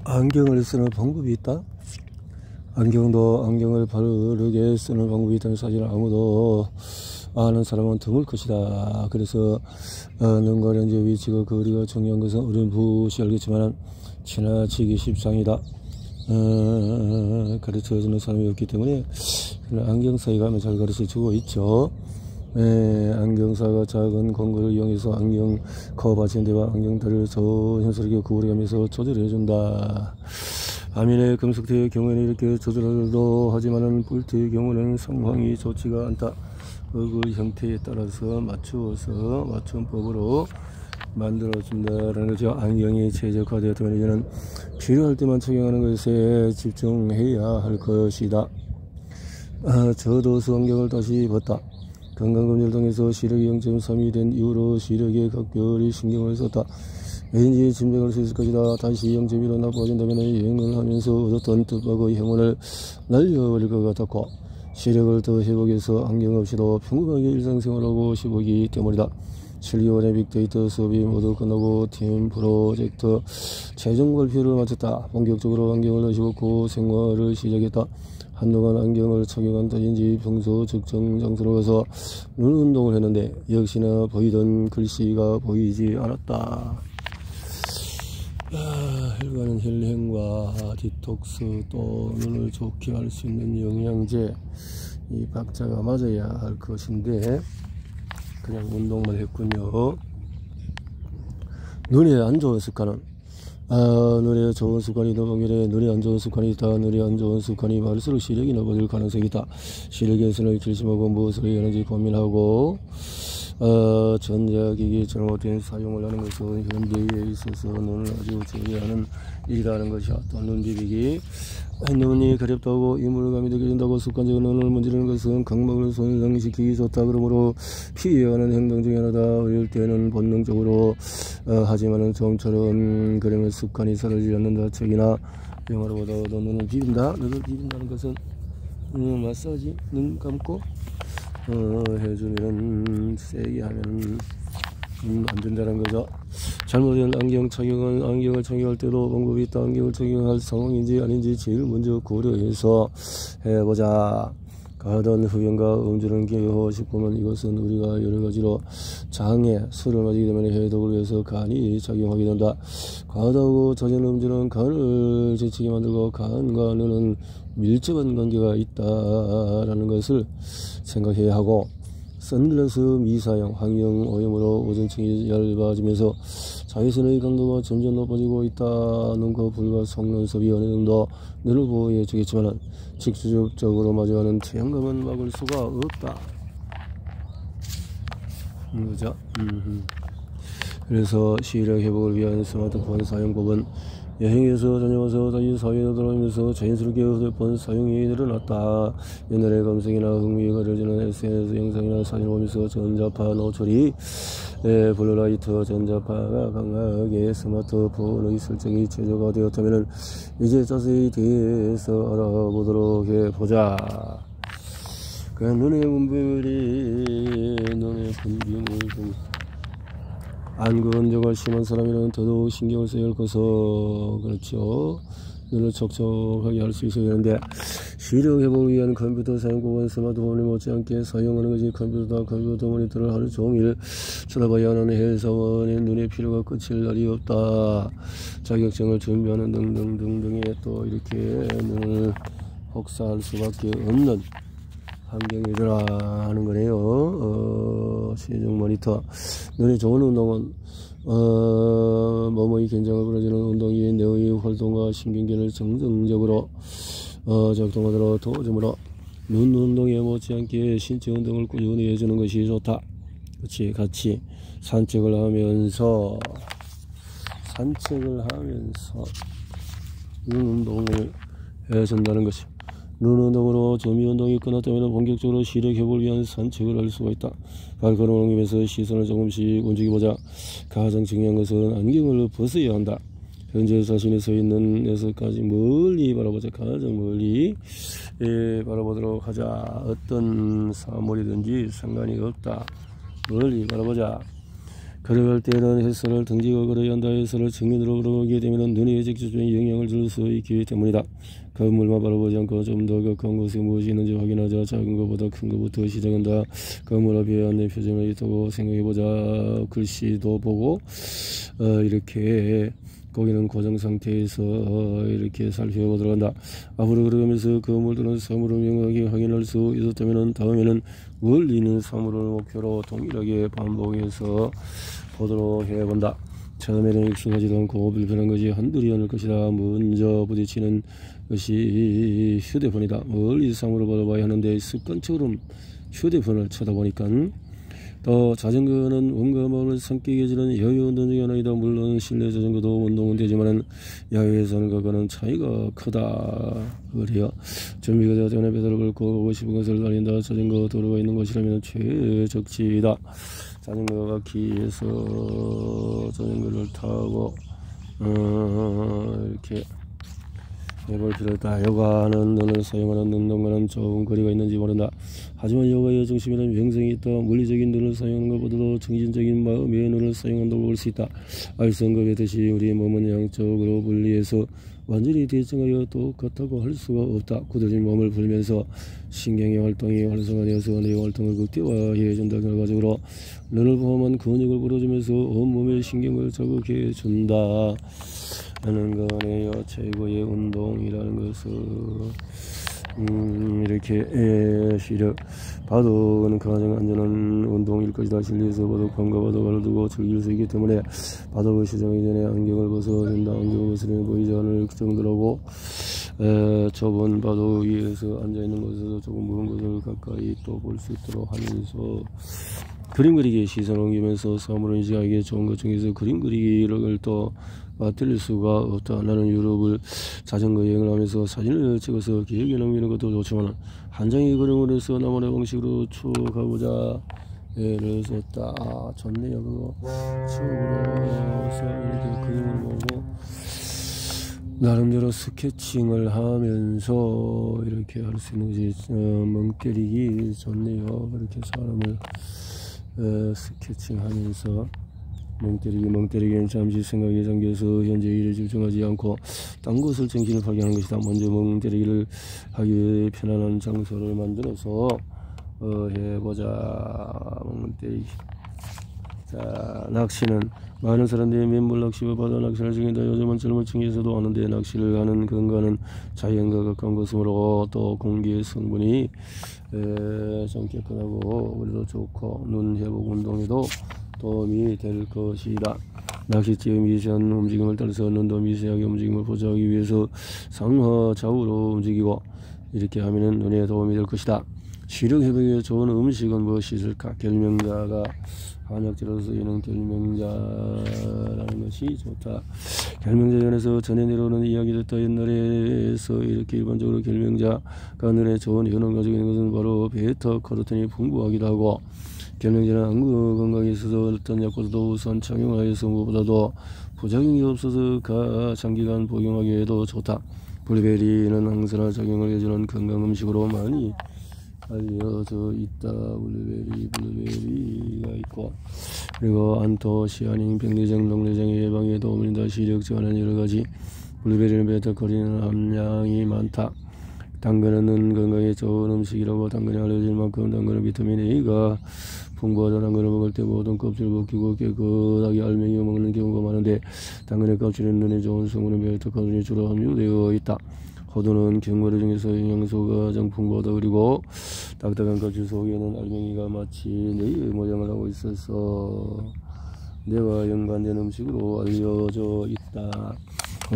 안경을 쓰는 방법이 있다? 안경을 바르게 쓰는 방법이 있다는 사실을 아무도 아는 사람은 드물 것이다. 그래서 눈과 렌즈의 위치가 거리가 중요한 것은 어렴풋이 알겠지만 지나치기 십상이다. 가르쳐주는 사람이 없기 때문에 안경사에 가면 잘 가르쳐주고 있죠. 안경사가 작은 공구를 이용해서 안경 커버진대와 안경들을 자연스럽게 구부려가면서 조절해준다. 아민의 금속대의 경우에는 이렇게 조절도 하지만은 볼트의 경우는 상황이 좋지가 않다. 그 형태에 따라서 맞추어서 맞춤법으로 만들어준다라는 거죠. 안경이 최적화되었다면 이제는 필요할 때만 착용하는 것에 집중해야 할 것이다. 저도수 안경을 다시 벗다. 건강검진을 통해서 시력이 0.3이 된 이후로 시력에 각별히 신경을 썼다. 왠지 짐작할 수 있을 것이다. 다시 0.1로 나빠진다면 여행을 하면서 얻었던 뜻밖의 행운을 날려버릴 것 같았고 시력을 더 회복해서 안경 없이도 평범하게 일상생활하고 싶었기 때문이다. 7개월의 빅데이터 수업이 모두 끝나고 팀 프로젝트 최종 발표를 마쳤다. 본격적으로 안경을 다시 벗고 생활을 시작했다. 한동안 안경을 착용한다든지 평소 특정 장소로 가서 눈 운동을 했는데 역시나 보이던 글씨가 보이지 않았다. 혈관은 혈행과 디톡스 또 눈을 좋게 할 수 있는 영양제 이 박자가 맞아야 할 것인데 그냥 운동만 했군요. 눈에 안 좋은 습관은 눈에 좋은 습관이 너무길래 눈에 안 좋은 습관이 있다. 눈에 안 좋은 습관이 많을수록 시력이 나빠질 가능성이 있다. 시력 개선을 결심하고 무엇을 해야 하는지 고민하고 전자기기 잘못된 사용을 하는 것은 현대에 있어서 눈을 아주 제외하는 일이라는 것이야. 또 눈 비비기 눈이 가렵다고 이물감이 느껴진다고 습관적으로 눈을 문지르는 것은 각막을 손상시키기 좋다. 그러므로 피해가는 행동 중에 하나다. 어릴 때는 본능적으로 하지만은 좀처럼 그러면 습관이 사라지지 않는다. 책이나 영화로 보다도 눈을 비빈다. 눈을 비빈다는 것은 마사지 눈 감고 해주면 세게 하면 안 된다는 거죠. 잘못된 안경 착용은 안경을 착용할 때도 방법이 있다. 안경을 착용할 상황인지 아닌지 제일 먼저 고려해서 해보자. 가던 흡연과 음주를 개하고 싶으면 이것은 우리가 여러가지로 장에 술을 마시게 되면 해독을 위해서 간이 작용하게 된다. 과다하고 잦은 음주는 간을 지치게 만들고 간과 눈은 밀접한 관계가 있다라는 것을 생각해야 하고 선글라스 미사용, 환경 오염으로 오존층이 얇아지면서 자외선의 강도가 점점 높아지고 있다는 거 불과 속눈썹이 어느 정도 눈을 보호해 주겠지만 직접적으로 마주하는 태양광은 막을 수가 없다. 그죠? 그래서 시력 회복을 위한 스마트폰 사용법은 여행에서 다녀와서 다시 사회에 돌아오면서 자연스럽게 휴대폰 사용이 늘어났다. 옛날에 감성이나 흥미에 가려지는 SNS 영상이나 사진을 보면서 전자파 노출이 블루라이트 전자파가 강하게 스마트폰의 설정이 최적화되었다면 이제 자세히 대해서 알아보도록 해보자. 그 눈의 분비물 중 안구건조가 심한 사람이라면 더더욱 신경을 써야 할 것은 그렇죠. 눈을 촉촉하게 할 수 있어야 하는데 시력 회복을 위한 컴퓨터 사용법은 스마트폰을 못지않게 사용하는 것이 컴퓨터다. 컴퓨터 모니터를 하루 종일 쳐다봐야 하는 회사원의 눈의 피로가 끝일 날이 없다. 자격증을 준비하는 등등등등에 또 이렇게 눈을 혹사할 수밖에 없는 환경이라 하는 거네요. 시중 모니터. 눈에 좋은 운동은 몸의 긴장을 풀어주는 운동이 뇌의 활동과 신경계를 정상적으로 작동하도록 도와주므로 눈 운동에 못지않게 신체 운동을 꾸준히 해주는 것이 좋다. 같이 산책을 하면서 눈 운동을 해준다는 것이. 눈 운동으로 점이 운동이 끝났다면 본격적으로 시력 회복을 위한 산책을 할 수가 있다. 발걸음을 옮기면서 시선을 조금씩 움직여보자. 가장 중요한 것은 안경을 벗어야 한다. 현재 자신이 서 있는 에서까지 멀리 바라보자. 가장 멀리 바라보도록 하자. 어떤 사물이든지 상관이 없다. 멀리 바라보자. 걸어갈 때는 햇살을 등지고 걸어야 한다. 햇살을 정면으로 걸어가게 되면 눈에 직접적인 영향을 줄 수 있기 때문이다. 건물만 바라보지 않고 좀 더 가까운 곳에 무엇이 있는지 확인하자. 작은 것보다 큰 것부터 시작한다. 건물 앞에 안내 표정을 두고 생각해보자. 글씨도 보고 이렇게 거기는 고정 상태에서 이렇게 살펴보도록 한다. 앞으로 걸어가면서 건물들은 사물을 명확하게 확인할 수 있었다면 다음에는 멀리 있는 사물을 목표로 동일하게 반복해서 보도록 해본다. 처음에는 익숙하지도 않고 불편한 것이 한둘이 아닐 것이다. 먼저 부딪히는 것이 휴대폰이다. 멀리 사물을 바라봐야 하는데 습관처럼 휴대폰을 쳐다보니까 또 자전거는 온갖 마음을 삼키게 해주는 야외 운동 중에 하나이다. 물론 실내 자전거도 운동은 되지만 야외에서는 그거는 차이가 크다. 그래요. 준비가 되어 전에 배달을 걸고 오고 싶은 것을 달린다. 자전거 도로가 있는 곳이라면 최적지이다. 자전거가 기에서 자전거를 타고 이렇게 해볼 필요 있다. 요가는 눈을 사용하는 운동과는 좋은 거리가 있는지 모른다. 하지만 요가의 중심에는 명성이 있다. 물리적인 눈을 사용하는 것보다도 정신적인 마음의 눈을 사용한다고 볼 수 있다. 알성급했듯이 우리 몸은 양쪽으로 분리해서 완전히 대칭하여 똑같다고 할 수가 없다. 굳어진 몸을 풀면서 신경의 활동이 활성화되어서 내 활동을 극대화해 준다. 결과적으로 눈을 포함한 근육을 풀어주면서 온몸의 신경을 자극해 준다 하는 거네요. 최고의 운동이라는 것을 이렇게 시력 바둑은 가장 안전한 운동일 것이다. 실내에서 바둑판과 바둑알을 두고 즐길 수 있기 때문에 바둑을 시작하기 전에 안경을 벗어야 된다. 안경을 벗으면 보이지 않을 정도라고 좁은 바둑 위에서 앉아있는 곳에서 조금 먼 곳을 가까이 또 볼 수 있도록 하면서 그림 그리기에 시선을 옮기면서 사물을 인식하기에 좋은 것 중에서 그림 그리기를 또 틀릴 수가 없다. 나는 유럽을 자전거 여행을 하면서 사진을 찍어서 기억에 남기는 것도 좋지만 한 장의 그림을 해서 나만의 방식으로 쭉 가보자. 예를 들었다. 좋네요. 그거 쭉으로서 이렇게 그림을 보고 나름대로 스케칭을 하면서 이렇게 할 수 있는 것이 멍 때리기 좋네요. 그렇게 사람을 스케칭하면서 멍때리기는 잠시 생각에 잠겨서 현재 일에 집중하지 않고 딴 것을 정신을 파게 하는 것이다. 먼저 멍때리기를 하기 편안한 장소를 만들어서 해보자. 멍때리기. 자, 낚시는 많은 사람들이 맨물 낚시와 바다 낚시를 즐긴다. 요즘은 젊은 층에서도 하는데 낚시를 하는 근거는 자연과 가까운 것으로 또 공기의 성분이 좀 깨끗하고 우리도 좋고 눈 회복 운동에도 도움이 될 것이다. 낚싯대의 미세한 움직임을 따라서 눈도 미세하게 움직임을 보조하기 위해서 상하 좌우로 움직이고 이렇게 하면 눈에 도움이 될 것이다. 시력 회복에 좋은 음식은 무엇이 있을까? 결명자가 한약재로 쓰이는 결명자라는 것이 좋다. 결명자연에서 전해 내려오는 이야기를 듣다. 옛날에서 이렇게 일반적으로 결명자가 눈에 좋은 효능을 가지고 있는 것은 바로 베타카로틴이 풍부하기도 하고 결명자는 안구 건강에 있어서 어떤 약보다도 우선 착용하여서 무엇보다도 부작용이 없어서 장기간 복용하기에도 좋다. 블루베리는 항산화 작용을 해주는 건강 음식으로 많이 알려져 있다. 블루베리가 있고 그리고 안토시아닌 백내장 녹내장의 예방에 도움을 준다. 시력 저하는 여러가지 블루베리는 베타카로틴 함량이 많다. 당근은 눈 건강에 좋은 음식이라고 당근이 알려질 만큼 당근은 비타민 A가 풍부하다. 당근을 먹을 때 모든 껍질을 벗기고 깨끗하게 알맹이を먹는 경우가 많은데 당근의 껍질은 눈에 좋은 성분은 베타카로틴이 주로 함유되어 있다. 호두는 견과류 중에서 영양소가 가장 풍부하다. 그리고 딱딱한 껍질 속에는 알맹이가 마치 뇌의 모양을 하고 있어서 뇌와 연관된 음식으로 알려져 있다.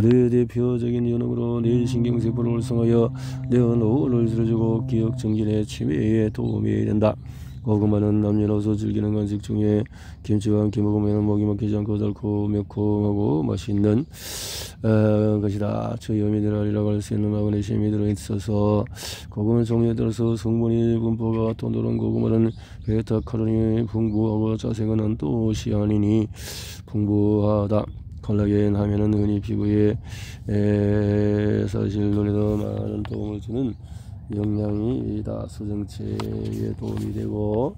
뇌의 대표적인 효능으로 뇌 신경세포를 활성화하여 뇌의 노후를 줄여주고 기억 정진의 치매에 도움이 된다. 고구마는 남녀노소 즐기는 간식 중에 김치와 함께 먹으면 목이 막히지 않고 달고 매콤하고 맛있는 것이다. 저염미네랄이라고 할 수 있는 마그네슘이 들어있어서 고구마 종류에 따라서 성분이 분포가 또 노란 고구마는 베타카로틴이 풍부하고 자세가 안토시아닌이 풍부하다. 콜라겐 하면은 흔히 피부에 사실 눈에도 많은 도움을 주는 영양이다. 수정체에 도움이 되고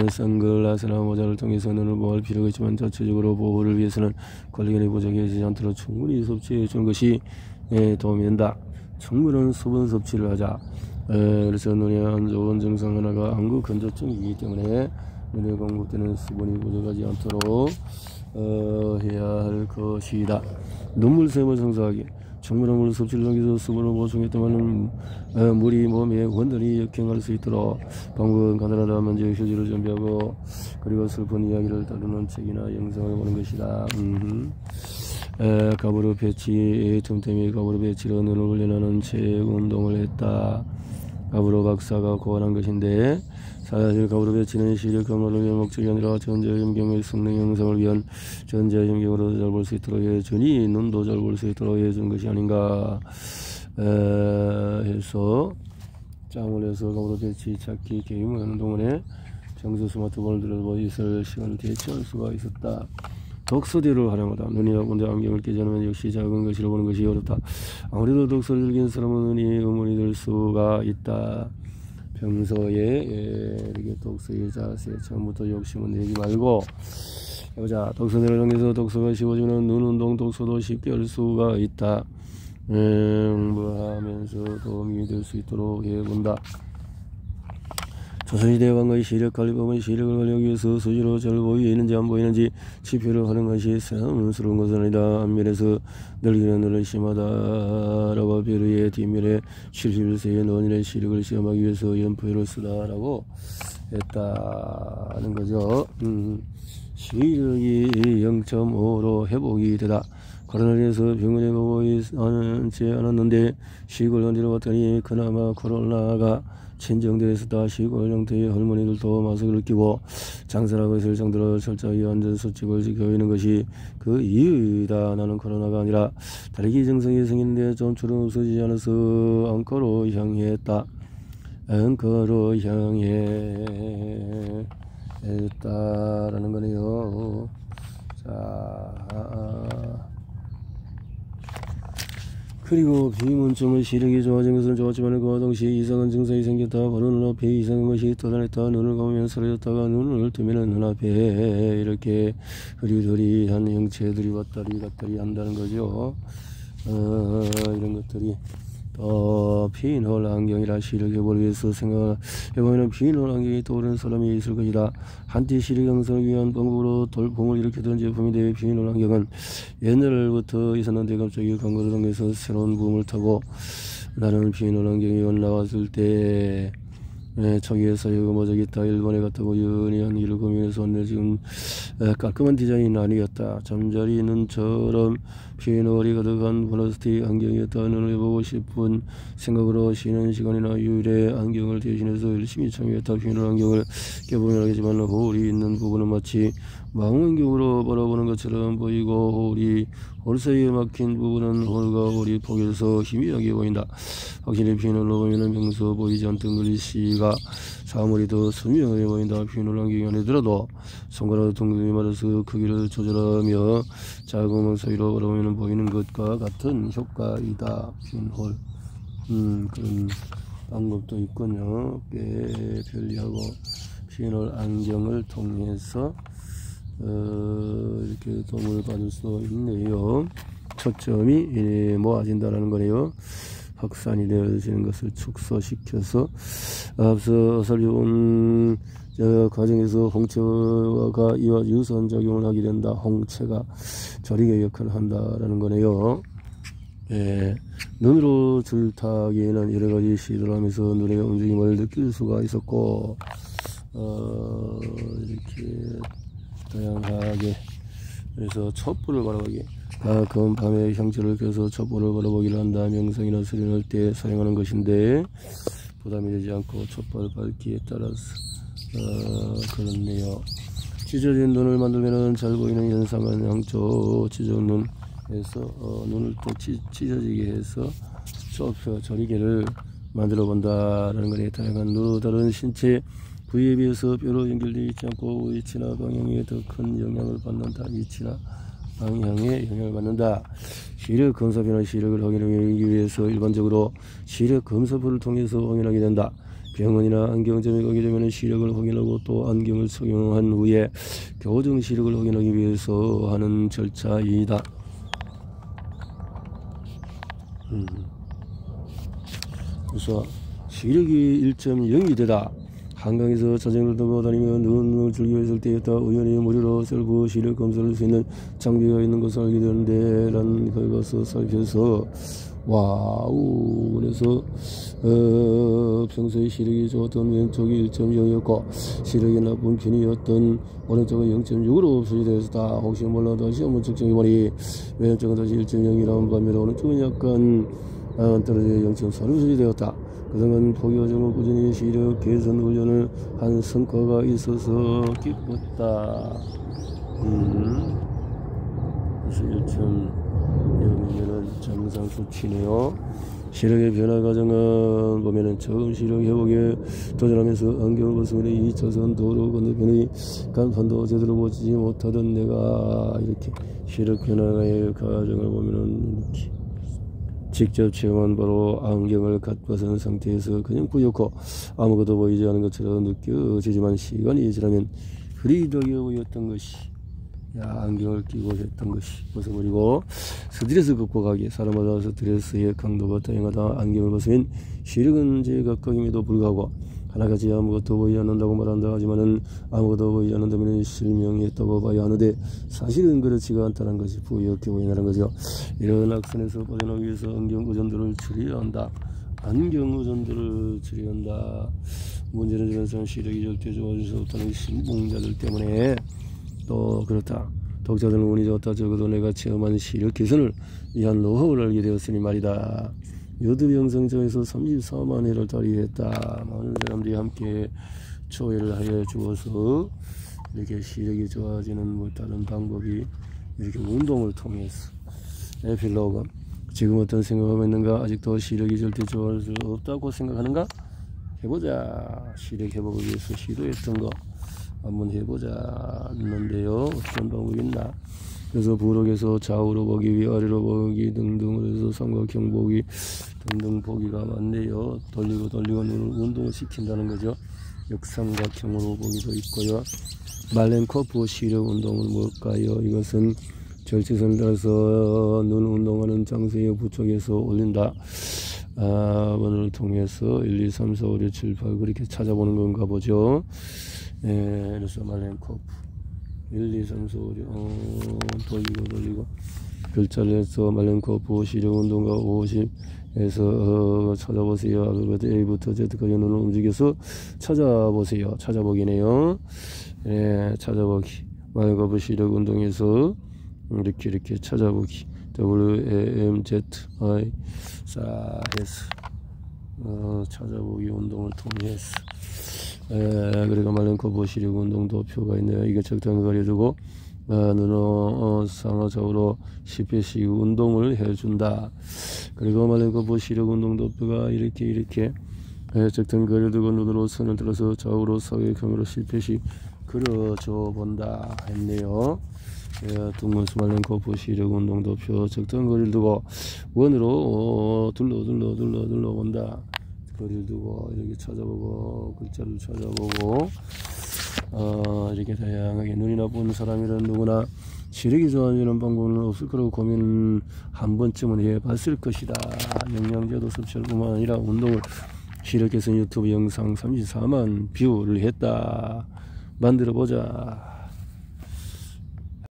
선글라스나 모자를 통해서 눈을 보호할 필요가 있지만 자체적으로 보호를 위해서는 관리견이 부족해지지 않도록 충분히 섭취해 주는 것이 도움이 된다. 충분한 수분 섭취를 하자. 그래서 눈에 안 좋은 증상 하나가 안구 건조증이기 때문에 눈에 공급되는 수분이 부족하지 않도록 해야 할 것이다. 눈물샘을 성사하기. 충분한 물 섭취를 통해서 수분을 보충했다면 물이 몸에 원전히 역행할 수 있도록 방법은 간단하다. 먼저 휴지를 준비하고 그리고 슬픈 이야기를 다루는 책이나 영상을 보는 것이다. 가브르 베치 틈틈이 가브르 베치로 눈을 훈련하는 책 운동을 했다. 가브르 박사가 고안한 것인데 사실 가브르 베치는 시력 강화를 위한 목적이 아니라 전자현경의 성능 형성을 위한 전자현경으로 잘 볼 수 있도록 해주니 눈도 잘 볼 수 있도록 해준 것이 아닌가 해서 짱을 해서 가브르 베치 찾기 게임을 하는 동안에 정수 스마트폰을 들어보고 있을 시간을 대체할 수가 있었다. 독서대를 활용하다. 눈이 아픈데 안경을 끼지 않으면 역시 작은 것이라 보는 것이 어렵다. 아무래도 독서를 즐기는 사람은 눈이 의문이 될 수가 있다. 평소에 이렇게 독서의 자세 처음부터 욕심은 내지 말고 해보자. 독서대를 통해서 독서가 쉬워지면 눈 운동 독서도 쉽게 할 수가 있다. 공부하면서 도움이 될 수 있도록 해본다. 조선시대 왕의 시력관리법은 시력을 관리하기 위해서 수시로 잘 보이는지 안 보이는지 지표를 하는 것이 새삼스러운 것은 아니다. 앞면에서 늘기는 눈을 심하다라고 벼르의 뒷면에 실실세의 논인의 시력을 시험하기 위해서 연표를 쓰다라고 했다는 거죠. 시력이 0.5로 회복이 되다. 코로나로 인해서 병원에 가고 있지 않았는데 시골 언제로 갔더니 그나마 코로나가 진정되어 있었다. 시골 형태의 할머니들도 마스크를 끼고 장사를 하고 있을 정도로 철저히 안전수칙을 지키고 있는 것이 그 이유이다. 나는 코로나가 아니라 다리기 증상이 생기는데 좀처럼 없어지지 않아서 앙코로 향했다. 앙코로 향했다라는 거네요. 자, 그리고 비문증은 시력이 좋아진 것은 좋았지만 그와 동시에 이상한 증상이 생겼다. 바로 눈앞에 이상한 것이 떠다녔다. 눈을 감으면 사라졌다가 눈을 뜨면 눈앞에 이렇게 흐리흐리한 형체들이 왔다리 갔다리 한다는 거죠. 이런 것들이 핀홀 안경이라 시력해보기 위해서 생각해보면 핀홀 안경이 떠오르는 사람이 있을 것이다. 한때 시력 형성을 위한 방법으로 돌풍을 일으켰던 제품인데 핀홀 안경은 옛날부터 있었는데 갑자기 광고를 통해서 새로운 붐을 타고 나는 핀홀 안경이 올라왔을 때 저기에 사유가 모자겠다. 일본에 갔다고 연이한 일을 고민해서 오늘 지금 깔끔한 디자인은 아니었다. 잠자리 눈처럼 핀홀이 가득한 플라스틱 안경이었다. 눈을 보고 싶은 생각으로 쉬는 시간이나 휴일에 안경을 대신해서 열심히 참여했다. 핀홀 안경을 껴보면 알겠지만 홀이 있는 부분은 마치 망원경으로 바라보는 것처럼 보이고 홀 사이에 막힌 부분은 홀과 홀이 포개져서 희미하게 보인다. 확실히 핀홀로 보면 평소 보이지 않던 글씨가 사물이 더 선명하게 보인다. 핀홀 안경이 안에 들어도 손가락 둥둥이 말아서 크기를 조절하며 작은 구멍 사이로 바라보면 보이는 것과 같은 효과이다. 핀홀 그런 방법도 있군요. 꽤 편리하고 핀홀 안경을 통해서 이렇게 도움을 받을 수 있네요. 초점이 모아진다는 거네요. 확산이 되어지는 것을 축소시켜서 앞서 살펴본 과정에서 홍채가 이와 유사한 작용을 하게 된다. 홍채가 저리개 역할을 한다라는 거네요. 눈으로 줄타기에는 여러가지 시도를 하면서 눈의 움직임을 느낄 수가 있었고 이렇게 다양하게 그래서 촛불을 바라보기 가끔 밤에 형체를 껴서 촛불을 바라보기를 한다. 명상이나 수련할 때 사용하는 것인데 부담이 되지 않고 촛불 밝기에 따라서 그렇네요. 찢어진 눈을 만들면 잘 보이는 현상은 양쪽 찢어진 눈에서 눈을 또 찢어지게 해서 좁혀 저리개를 만들어 본다라는 거네. 다양한 눈으로 다른 신체 부위에 비해서 뼈로 연결되어 있지 않고 위치나 방향에 더 큰 영향을 받는다. 위치나 방향에 영향을 받는다. 시력 검사표나 시력을 확인하기 위해서 일반적으로 시력 검사표를 통해서 확인하게 된다. 병원이나 안경점에 가게 되면 시력을 확인하고 또 안경을 착용한 후에 교정 시력을 확인하기 위해서 하는 절차이다. 그래서 시력이 1.0이 되다. 한강에서 자전거를 타고 다니며 눈을 즐겨 있을 때였다. 우연히 무료로 셀프 시력 검사를 할 수 있는 장비가 있는 것을 알게 되는데 란 거기 가서 살펴서 와우. 그래서 평소에 시력이 좋았던 왼쪽이 1.0이었고 시력이 나쁜 편이었던 오른쪽은 0.6으로 표시되었다. 혹시 몰라 다시 한번 측정해보니 왼쪽은 다시 1.0이라는 반면에 오른쪽은 약간 떨어져 0.4로 표시되었다. 그동안 포기 과정을 꾸준히 시력 개선 훈련을 한 성과가 있어서 기뻤다. 그래서 1.0이면 정상 수치네요. 시력의 변화 과정은 보면은 처음 시력 회복에 도전하면서 안경을 벗으면 2차선 도로 건너편의 간판도 제대로 보지 못하던 내가 이렇게 시력 변화의 과정을 보면은 이렇게 직접 체험한 바로 안경을 갓 벗은 상태에서 그냥 뿌옇고 아무것도 보이지 않은 것처럼 느껴지지만 시간이 지나면 흐리덕해 보였던 것이 안경을 끼고 했던 것이 벗어버리고 스트레스 극복하기. 사람마다 스트레스의 강도가 다양하다. 안경을 벗으면 시력은 제각각임에도 불구하고 하나같이 아무것도 보이지 않는다고 말한다. 하지만은 아무것도 보이지 않는다면 실명했다고 봐야 하는데 사실은 그렇지가 않다는 것이 부역해 보인다는 거죠. 이런 악순에서 벗어나기 위해서 안경 의존도를 줄여야 한다. 안경 의존도를 줄여야 한다. 문제는 이런 시력이 절대 좋아질 수 없다는 신봉자들 때문에 또 그렇다. 독자들은 운이 좋다. 적어도 내가 체험한 시력 개선을 위한 노하우를 알게 되었으니 말이다. 유튜브 영상에서 34만 회를 달성했다. 많은 사람들이 함께 조회를 하여 주어서 이렇게 시력이 좋아지는 다른 방법이 이렇게 운동을 통해서. 에필로그. 지금 어떤 생각하고 있는가? 아직도 시력이 절대 좋아질 수 없다고 생각하는가? 해보자. 시력 회복을 위해서 시도했던 거 한번 해보자 했는데요. 어떤 방법이 있나? 그래서 부록에서 좌우로 보기, 위아래로 보기 등등으로 해서 삼각형 보기 등등 보기가 많네요. 돌리고 눈을 운동을 시킨다는 거죠. 역삼각형으로 보기도 있고요. 말렌코프 시력 운동은 뭘까요? 이것은 절지선을 따라서 눈 운동하는 장소의 부쪽에서 올린다. 번호를 통해서 1, 2, 3, 4, 5, 6, 7, 8 그렇게 찾아보는 건가 보죠. 그래서 말렌코프 1, 2, 3, 4, 5, 6 돌리고 글자를 해서 말렌코프 시력 운동가 50에서 찾아보세요. 알파벳 A부터 Z까지 눈을 움직여서 찾아보세요. 찾아보기네요. 찾아보기. 말렌코프 시력 운동에서 이렇게 찾아보기. WAMZI 해서 찾아보기 운동을 통해서 그리고 말렌코프 시력 운동도 표가 있네요. 이게 적당히 가려두고 눈을 상하좌우로 10회씩 운동을 해준다. 그리고 말렌코프 시력 운동 도표가 이렇게 적당히 가려두고 눈으로 선을 들어서 좌우로 사각형으로 10회씩 그려줘 본다 했네요. 둥근수 말렌코프 시력 운동 도표 적당히 거리를 두고 원으로 둘러 본다. 거리를 두고 이렇게 찾아보고 글자를 찾아보고 이렇게 다양하게. 눈이 나쁜 사람이란 누구나 시력이 좋아지는 방법은 없을 거라고 고민 한 번쯤은 해봤을 것이다. 영양제도 섭취할 뿐만 아니라 운동을 시력 개선 유튜브 영상 34만 뷰를 했다. 만들어 보자.